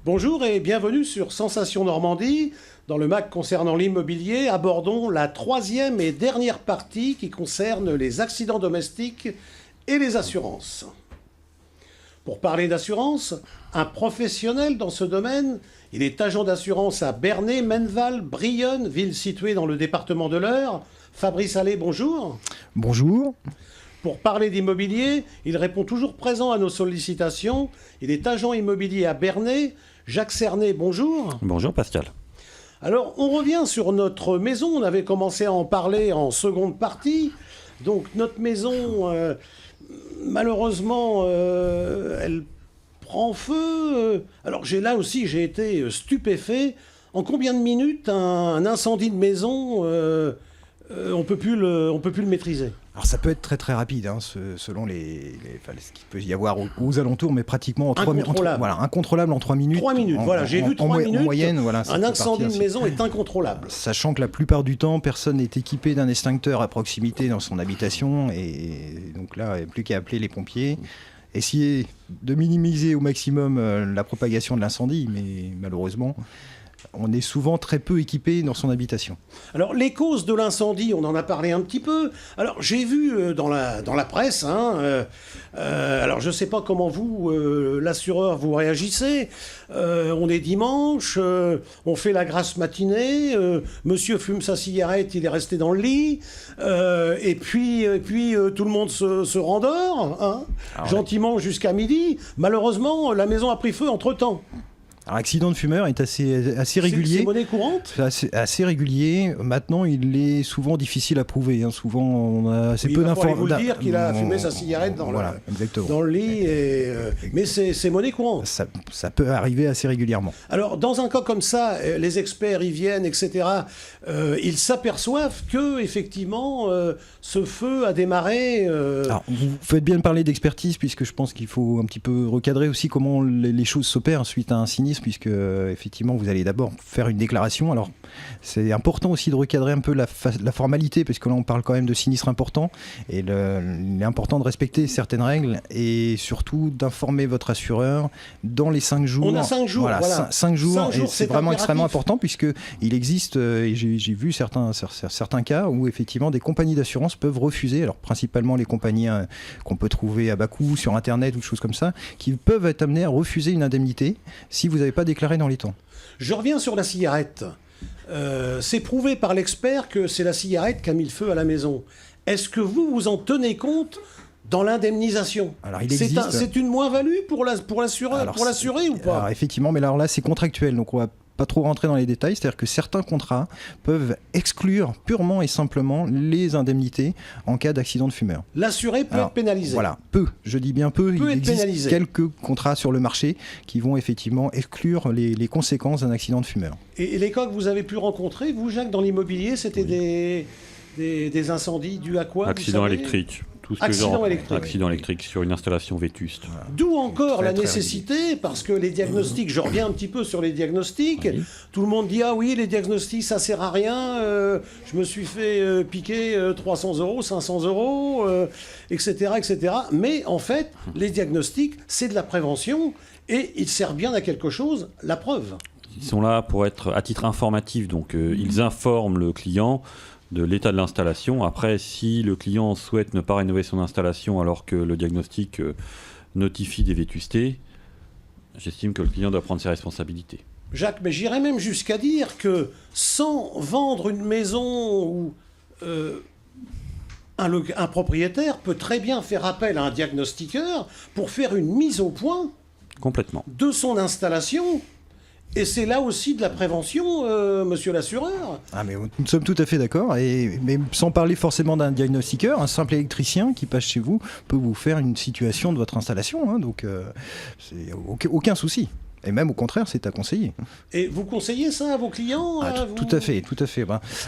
Bonjour et bienvenue sur Sensation Normandie. Dans le MAC concernant l'immobilier, abordons la troisième et dernière partie qui concerne les accidents domestiques et les assurances. Pour parler d'assurance, un professionnel dans ce domaine, il est agent d'assurance à Bernay, Menneval, Brionne, ville située dans le département de l'Eure. Fabrice Allais, bonjour. Bonjour. Pour parler d'immobilier, il répond toujours présent à nos sollicitations. Il est agent immobilier à Bernay. Jacques Cernet, bonjour. Bonjour Pascal. Alors, on revient sur notre maison. On avait commencé à en parler en seconde partie. Donc, notre maison, malheureusement, elle prend feu. Alors, là aussi, j'ai été stupéfait. En combien de minutes un incendie de maison, on peut plus le maîtriser? Alors ça peut être très très rapide, selon ce qu'il peut y avoir aux alentours, mais pratiquement en 3 minutes. Voilà, incontrôlable en 3 minutes. 3 minutes, voilà, j'ai vu 3 minutes. En moyenne, voilà. Un incendie de maison est incontrôlable. Sachant que la plupart du temps, personne n'est équipé d'un extincteur à proximité dans son habitation, et donc là, il n'y a plus qu'à appeler les pompiers. Essayer de minimiser au maximum la propagation de l'incendie, mais malheureusement, on est souvent très peu équipé dans son habitation. Alors, les causes de l'incendie, on en a parlé un petit peu. Alors, j'ai vu dans la presse, alors je ne sais pas comment vous, l'assureur, vous réagissez. On est dimanche, on fait la grasse matinée, monsieur fume sa cigarette, il est resté dans le lit, et puis tout le monde se rendort, gentiment jusqu'à midi. Malheureusement, la maison a pris feu entre-temps. Alors, l'accident de fumeur est assez régulier. C'est monnaie courante ? assez régulier. Maintenant, il est souvent difficile à prouver. Souvent, on a assez peu d'informations. Il va vous dire qu'il a fumé sa cigarette dans le lit. Mais c'est monnaie courante. Ça peut arriver assez régulièrement. Alors, dans un cas comme ça, les experts y viennent, etc. Ils s'aperçoivent que, effectivement, ce feu a démarré. Alors, vous faites bien de parler d'expertise, puisque je pense qu'il faut un petit peu recadrer aussi comment les choses s'opèrent suite à un sinistre, puisque effectivement vous allez d'abord faire une déclaration. Alors c'est important aussi de recadrer un peu la formalité, parce que là on parle quand même de sinistre important, et il est important de respecter certaines règles et surtout d'informer votre assureur dans les 5 jours. On a 5 jours, voilà. 5 jours, et c'est vraiment impératif. Extrêmement important, puisque il existe, et j'ai vu certains cas où effectivement des compagnies d'assurance peuvent refuser, alors principalement les compagnies qu'on peut trouver à bas coût sur internet ou des choses comme ça, qui peuvent être amenées à refuser une indemnité si vous n'avez pas déclaré dans les temps. Je reviens sur la cigarette. C'est prouvé par l'expert que c'est la cigarette qui a mis le feu à la maison. Est-ce que vous en tenez compte dans l'indemnisation? Alors, il existe... C'est une moins-value pour l'assuré ou pas? Alors, effectivement, mais là c'est contractuel, donc on va pas trop rentrer dans les détails, c'est-à-dire que certains contrats peuvent exclure purement et simplement les indemnités en cas d'accident de fumeur. L'assuré peut être pénalisé. Voilà, je dis bien peu. Il existe pénalisé. Quelques contrats sur le marché qui vont effectivement exclure les conséquences d'un accident de fumeur. Et les cas que vous avez pu rencontrer, vous Jacques, dans l'immobilier, c'était des incendies dus à quoi? Accident électrique. Tout ce accident électrique sur une installation vétuste. Voilà. D'où encore la nécessité, parce que les diagnostics, je reviens un petit peu sur les diagnostics, oui. Tout le monde dit « Ah oui, les diagnostics, ça sert à rien, je me suis fait piquer 300 €, 500 €, etc., etc. » Mais en fait, les diagnostics, c'est de la prévention et ils servent bien à quelque chose, la preuve. Ils sont là pour être à titre informatif, donc ils informent le client de l'état de l'installation. Après, si le client souhaite ne pas rénover son installation alors que le diagnostic notifie des vétustés, j'estime que le client doit prendre ses responsabilités. Jacques, mais j'irais même jusqu'à dire que sans vendre une maison où un propriétaire peut très bien faire appel à un diagnostiqueur pour faire une mise au point complètement de son installation. Et c'est là aussi de la prévention, monsieur l'assureur. Ah, mais nous sommes tout à fait d'accord. Mais sans parler forcément d'un diagnostiqueur, un simple électricien qui passe chez vous peut vous faire une situation de votre installation. Donc, c'est aucun souci. Et même au contraire, c'est à conseiller. Et vous conseillez ça à vos clients? Tout à fait, tout à fait.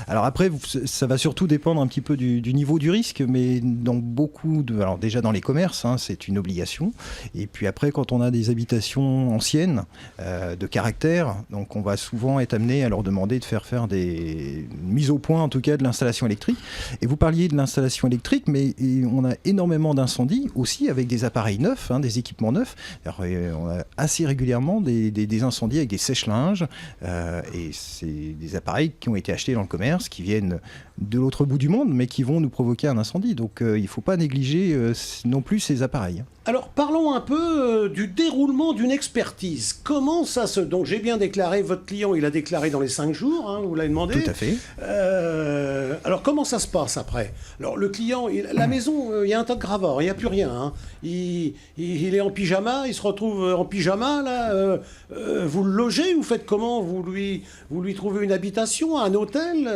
Alors après, ça va surtout dépendre un petit peu du niveau du risque, mais dans beaucoup de... Alors déjà dans les commerces, c'est une obligation. Et puis après, quand on a des habitations anciennes, de caractère, donc on va souvent être amené à leur demander de faire des mises au point, en tout cas, de l'installation électrique. Et vous parliez de l'installation électrique, mais on a énormément d'incendies aussi avec des appareils neufs, des équipements neufs. Alors, on a assez régulièrement des incendies avec des sèche-linges. Et c'est des appareils qui ont été achetés dans le commerce, qui viennent de l'autre bout du monde, mais qui vont nous provoquer un incendie. Donc il ne faut pas négliger non plus ces appareils. Alors parlons un peu du déroulement d'une expertise. Comment ça se... Donc j'ai bien déclaré, votre client il a déclaré dans les 5 jours, hein, vous l'avez demandé. Tout à fait. Alors comment ça se passe après? Alors le client, la maison, il y a un tas de gravats, il n'y a plus rien. Hein. Il est en pyjama, il se retrouve en pyjama là. Vous le logez, vous faites comment? Vous lui trouvez une habitation, un hôtel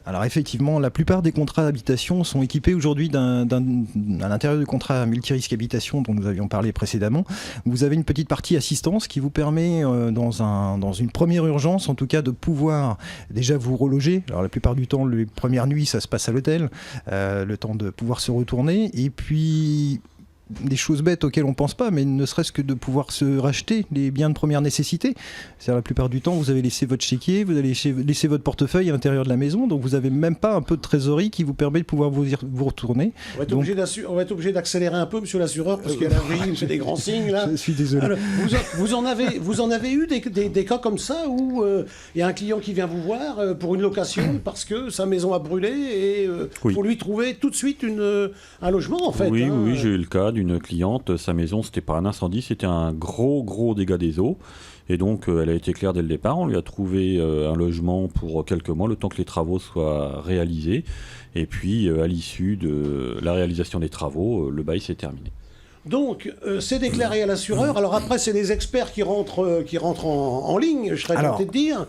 Alors effectivement, la plupart des contrats d'habitation sont équipés aujourd'hui à l'intérieur du contrat multirisque habitation dont nous avions parlé précédemment. Vous avez une petite partie assistance qui vous permet dans une première urgence en tout cas de pouvoir déjà vous reloger. Alors la plupart du temps, les premières nuits ça se passe à l'hôtel, le temps de pouvoir se retourner et puis des choses bêtes auxquelles on ne pense pas, mais ne serait-ce que de pouvoir se racheter les biens de première nécessité. C'est-à-dire la plupart du temps, vous avez laissé votre chéquier, vous avez laissé votre portefeuille à l'intérieur de la maison, donc vous n'avez même pas un peu de trésorerie qui vous permet de pouvoir vous retourner. On va être obligé d'accélérer un peu, monsieur l'assureur, parce qu'il y a la vie, il me fait des grands signes là. Je suis désolé. Alors, vous en avez eu des cas comme ça où il y a un client qui vient vous voir pour une location parce que sa maison a brûlé et faut lui trouver tout de suite un logement en fait. Oui, hein. oui, j'ai eu le cas d'une cliente, sa maison c'était pas un incendie, c'était un gros dégât des eaux et donc elle a été claire dès le départ, on lui a trouvé un logement pour quelques mois le temps que les travaux soient réalisés et puis à l'issue de la réalisation des travaux, le bail s'est terminé. Donc, c'est déclaré à l'assureur. Alors après, c'est les experts qui rentrent en ligne, je serais tenté de dire.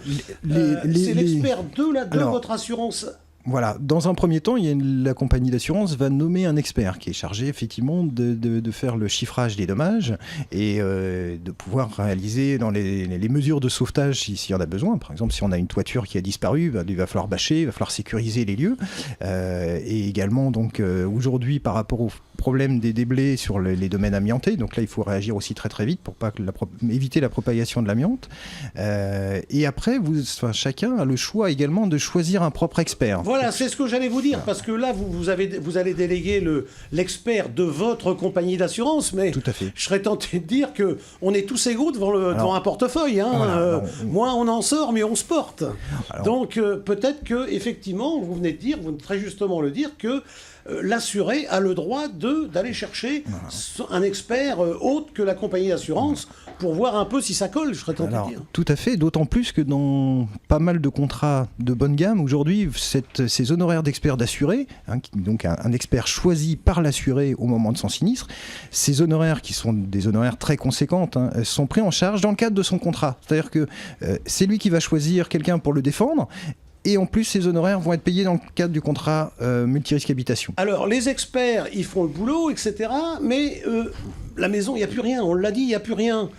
C'est l'expert de votre assurance. Voilà, dans un premier temps, la compagnie d'assurance va nommer un expert qui est chargé effectivement de faire le chiffrage des dommages et de pouvoir réaliser dans les mesures de sauvetage s'il y en a besoin. Par exemple, si on a une toiture qui a disparu, il va falloir bâcher, il va falloir sécuriser les lieux. Et également, donc, aujourd'hui, par rapport au problème des déblais sur les domaines amiantés, donc là, il faut réagir aussi très très vite pour éviter la propagation de l'amiante. Et après, chacun a le choix également de choisir un propre expert. Voilà, c'est ce que j'allais vous dire, parce que là, vous allez déléguer l'expert de votre compagnie d'assurance, mais tout à fait. Je serais tenté de dire qu'on est tous égaux devant un portefeuille. Hein. Voilà, moins on en sort, mieux on se porte. Donc peut-être que effectivement, vous venez de dire, vous venez très justement le dire, que l'assuré a le droit d'aller chercher un expert autre que la compagnie d'assurance pour voir un peu si ça colle, je serais tenté de dire. Tout à fait, d'autant plus que dans pas mal de contrats de bonne gamme, aujourd'hui, ces honoraires d'expert d'assuré, donc un expert choisi par l'assuré au moment de son sinistre, ces honoraires qui sont des honoraires très conséquentes, sont pris en charge dans le cadre de son contrat. C'est-à-dire que c'est lui qui va choisir quelqu'un pour le défendre. Et en plus, ces honoraires vont être payés dans le cadre du contrat multirisque habitation. Alors, les experts, ils font le boulot, etc. Mais la maison, il n'y a plus rien. On l'a dit, il n'y a plus rien.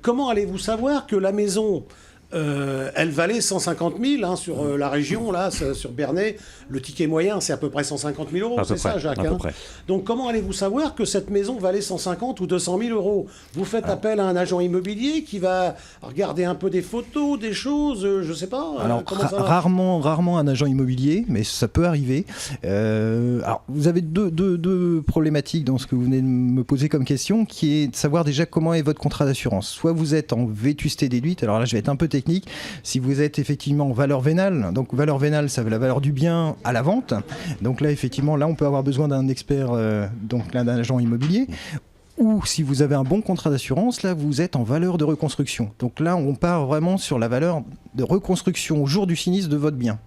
Comment allez-vous savoir que la maison, elle valait 150 000 sur la région, là, sur Bernay. Le ticket moyen, c'est à peu près 150 000 €. C'est ça, Jacques, à peu près. Donc, comment allez-vous savoir que cette maison valait 150 ou 200 000 €? Vous faites appel à un agent immobilier qui va regarder un peu des photos, des choses, je ne sais pas. Alors, rarement un agent immobilier, mais ça peut arriver. Alors, vous avez deux problématiques dans ce que vous venez de me poser comme question, qui est de savoir déjà comment est votre contrat d'assurance. Soit vous êtes en vétusté déduite, alors là, je vais être un peu technique. Si vous êtes effectivement en valeur vénale, donc valeur vénale, ça veut la valeur du bien à la vente. Donc là, effectivement, on peut avoir besoin d'un expert, donc là, d'un agent immobilier. Ou si vous avez un bon contrat d'assurance, là, vous êtes en valeur de reconstruction. Donc là, on part vraiment sur la valeur de reconstruction au jour du sinistre de votre bien.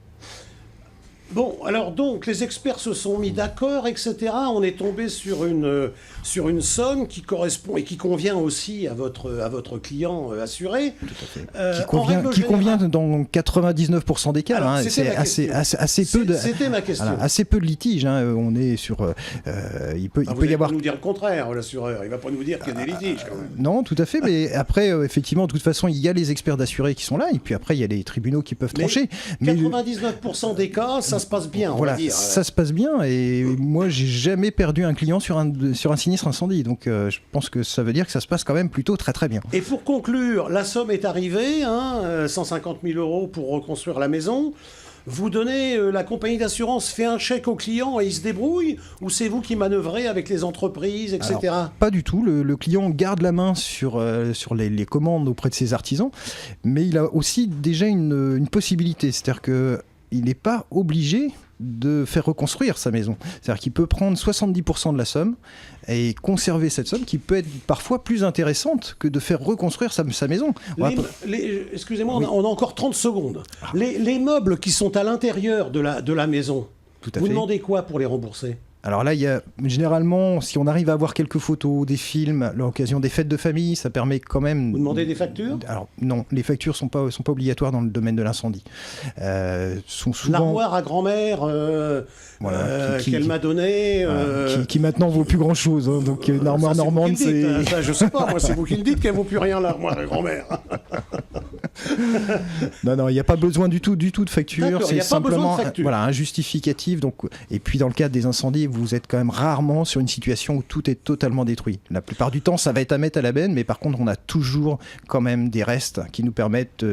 Bon, alors donc, les experts se sont mis d'accord, etc. On est tombé sur une somme qui correspond et qui convient aussi à votre client assuré. Tout à fait. Qui convient dans 99% des cas. Alors, c'est assez peu de. C'était ma question. Voilà, assez peu de litiges. On est sur. Il peut y avoir. Vous nous dire le contraire, l'assureur. Il va pas nous dire qu'il y a des litiges quand même. Non, tout à fait. Mais après, effectivement, de toute façon, il y a les experts d'assurés qui sont là, et puis après, il y a les tribunaux qui peuvent trancher. 99% des cas, ça se passe bien, on va dire. Ça se passe bien, et moi j'ai jamais perdu un client sur un sinistre incendie, donc je pense que ça veut dire que ça se passe quand même plutôt très très bien. Et pour conclure, la somme est arrivée, 150 000 € pour reconstruire la maison. vous donnez, la compagnie d'assurance fait un chèque au client et il se débrouille, ou c'est vous qui manœuvrez avec les entreprises, etc. Alors, pas du tout. Le client garde la main sur les commandes auprès de ses artisans, mais il a aussi déjà une possibilité. C'est-à-dire qu'il n'est pas obligé de faire reconstruire sa maison. C'est-à-dire qu'il peut prendre 70% de la somme et conserver cette somme qui peut être parfois plus intéressante que de faire reconstruire sa maison. Excusez-moi, Oui. on a encore 30 secondes. Les meubles qui sont à l'intérieur de la maison, Tout à vous fait. demandez quoi pour les rembourser? Alors là, il y a généralement, si on arrive à avoir quelques photos, des films, à l'occasion des fêtes de famille, ça permet quand même... Vous demandez des factures? Alors non, les factures sont pas obligatoires dans le domaine de l'incendie. Sont souvent... L'armoire à grand-mère Voilà, qu'elle m'a donnée. qui maintenant vaut plus grand-chose. Hein, donc une armoire ça, c'est vous normande, qui le dites, c'est... hein. Ça, je sais pas, moi c'est vous qui le dites qu'elle vaut plus rien l'armoire à grand-mère. Non, il n'y a pas besoin du tout de facture. D'accord, il y C'est a pas besoin de simplement facture. un justificatif. Donc, et puis dans le cadre des incendies, vous êtes quand même rarement sur une situation où tout est totalement détruit. La plupart du temps, ça va être à mettre à la benne, mais par contre, on a toujours quand même des restes qui nous permettent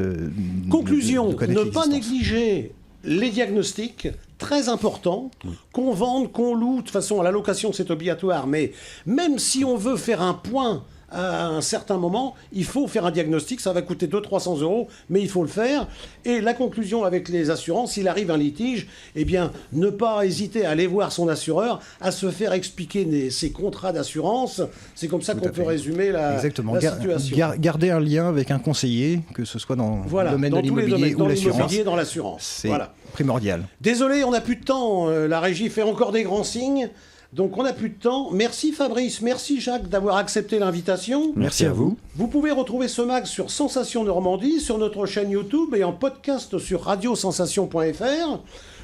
Conclusion, de connaître ne pas l'existence. négliger les diagnostics, très important, qu'on vende, qu'on loue. De toute façon, à la location, c'est obligatoire, mais même si on veut faire un point à un certain moment, il faut faire un diagnostic, ça va coûter 200-300 €, mais il faut le faire. Et la conclusion avec les assurances, s'il arrive un litige, eh bien, ne pas hésiter à aller voir son assureur, à se faire expliquer ses contrats d'assurance. C'est comme ça Tout qu'on à peut fait. résumer la situation. Garder un lien avec un conseiller, que ce soit dans Voilà, le domaine dans de tous les l'immobilier domaines, ou dans l'assurance. l'immobilier, dans l'assurance. C'est Voilà. primordial. Désolé, on n'a plus de temps. La régie fait encore des grands signes. Donc on n'a plus de temps. Merci Fabrice, merci Jacques d'avoir accepté l'invitation. Merci à vous. Vous pouvez retrouver ce mag sur Sensation Normandie, sur notre chaîne YouTube et en podcast sur radiosensation.fr.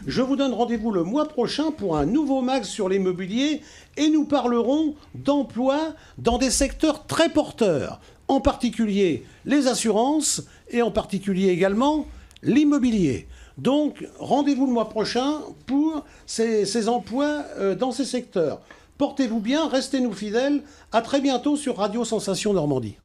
Je vous donne rendez-vous le mois prochain pour un nouveau mag sur l'immobilier et nous parlerons d'emploi dans des secteurs très porteurs, en particulier les assurances et en particulier également l'immobilier. Donc, rendez-vous le mois prochain pour ces emplois dans ces secteurs. Portez-vous bien, restez-nous fidèles. À très bientôt sur Radio Sensation Normandie.